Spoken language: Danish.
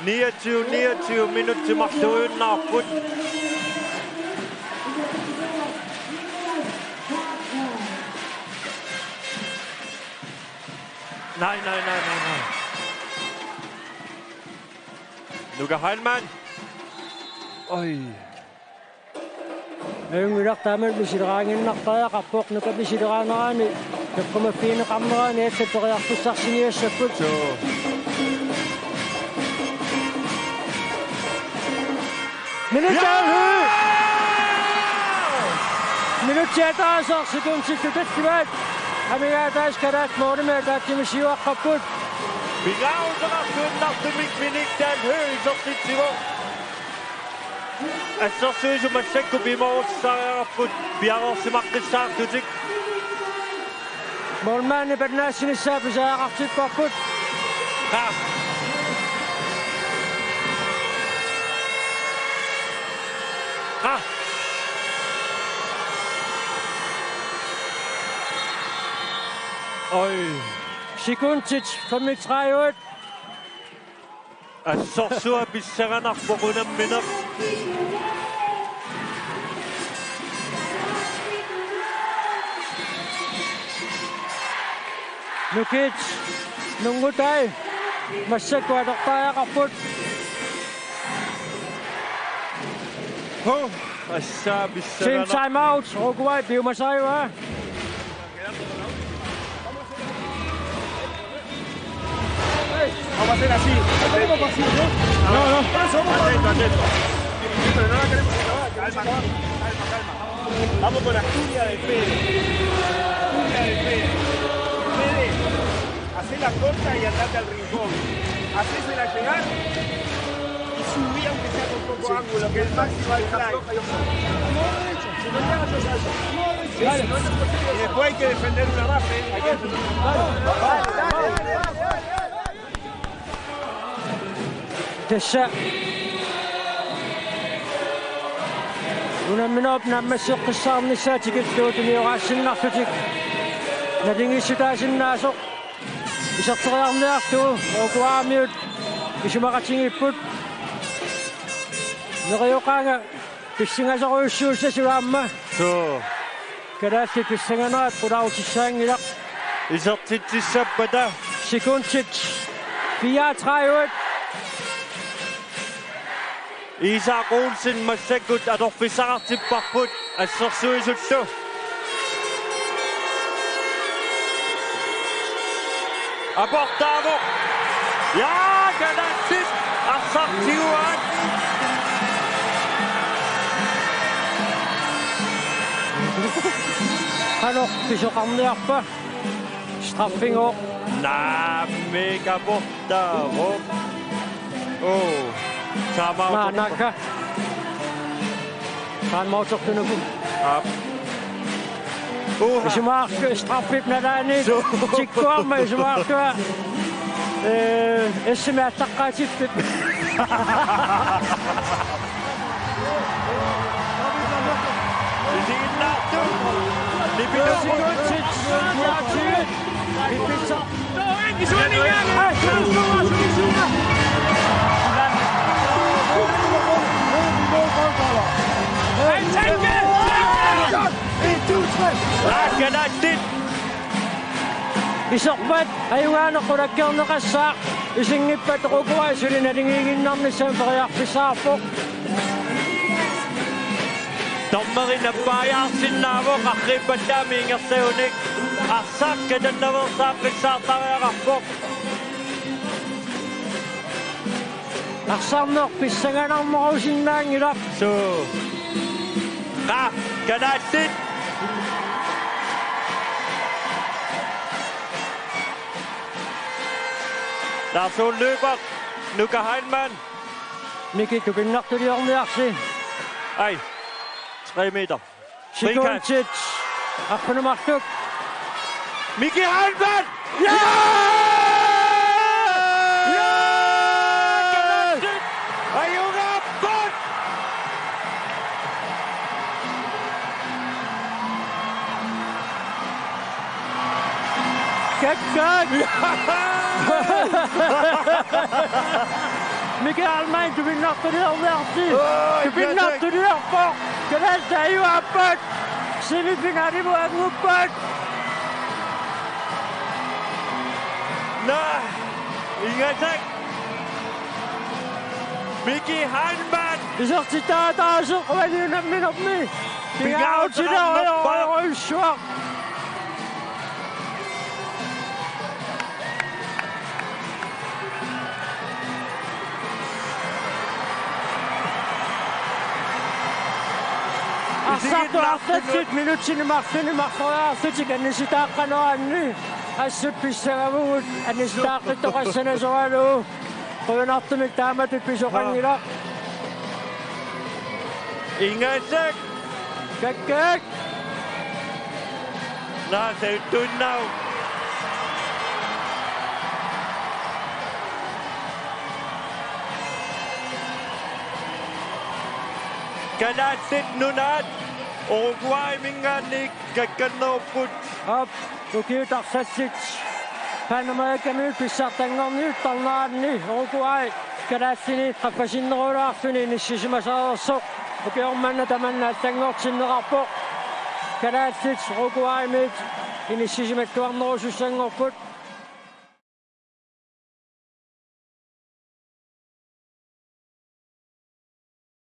29 minutter magtøjen afbrudt. Nej. Nu kan Heilmann. Oi. Yung taman bisirangan na kaya kapok na kabisirangan ni. Nagkumapin na kamera ni sa pagkakos sa senior sa puto. Minutjeta sa sekund sekund kvad. Amigatas karat morme datim siwa kaput. Bigaw sa sekund na tumikminik dan høy sa titivo. Så synes jeg, man selv kunne blive målsejrer på bjerget, som magte sagt ud, ikke? Målmanden på den her sine sæbe, så er ret på put. Ja. Ja. Øj. Sekundic, 5-3-8. Så er vi særlig på grund af minder. Nukic, nungutay. Masagwa na kaya kaput. Så vi særlig. Time out. Uruguay, det er jo Masayo, ha? Vamos a hacer así. ¿Hacemos así, no? No. Atento. Pero no la queremos acabar. Calma. Vamos con la curia de Fede. Fede, hacela corta y andate al rincón. Hacésela llegar y subí aunque sea con poco ángulo, que es el máximo al fly. Y después hay que defender una base. Dale. Tessa. Unamminop na masukisam ni sa tikit do tiniwasin na tutik. Nadingi sitasin na so. Isak sayang na to. O kuamid. Isumakating iput. Nakayo ka nga. Pisinga sa ko usul sa surama. Så. Kadasi pisinga na at puraw sisang ilak. Isak titisap pa da. Sekundic. 4-3-8. Isak Olsen Masegut at officer til Bakput. Så synes jeg så. Abortavo. Ja, kan der sit. Asaktivat. Hallo, pisokkamliakpa. Straffing op. Nej, mega Bortavo. Manaka. Kan motor kunnen doen. Ze mag strafpip naar daar niet. Ik kwam, maar ze mag is ze met takkaatje. Isokbat, ayong anak ko nagkang nakasak. Isingip pa ito ko kuha, sila na ringingin namin sa pakiyak pisapok. Dommeren er bare sin navn, og griber dem ingen søvnig. Asak er den navn, sammen satter jeg rapport. Aksam nok, pisangan ang mga usinang irap. Så. Kan der dit? Der så løber. Nu kan Heilmann. Miki, du kan nok til de ordentlige akse. Ej. 3 meter. Sekundic. Akko nummer 2. Miki Heilmann! Ja! Ja! Og Junge Bund! Mikä Allemagne, du vill not nervös. Oh, Du vill not nervös. Kanada är ju öppet. Semifinal i vår grupp. Nej, Ingasek. Miki Hanman. Isang si Tataso, kung ano yung naminapmi. Tingaw sila, ayaw siya. Asatto asatsit minuutsin maksini maksoja asatsit annisita kanoanni. Assut pissaravut annisita qittoqassana soalu. Qoyunartumik taamatut pisoqannila. Ingasek. Kakkak. Se tunnau. Kanasit nunat. Uruguay minganik kakkanoput. Up. Tukiutarsatsit. Panama kanut pissartangorniut tarnaanni. Uruguay. Kanassini qaffasinneraartuni nissisimasaarssoq. Ukiormanna tamanna tangortinnerarpoq. Kanassit Uruguay mit inissisimakkuarnerusussangorput.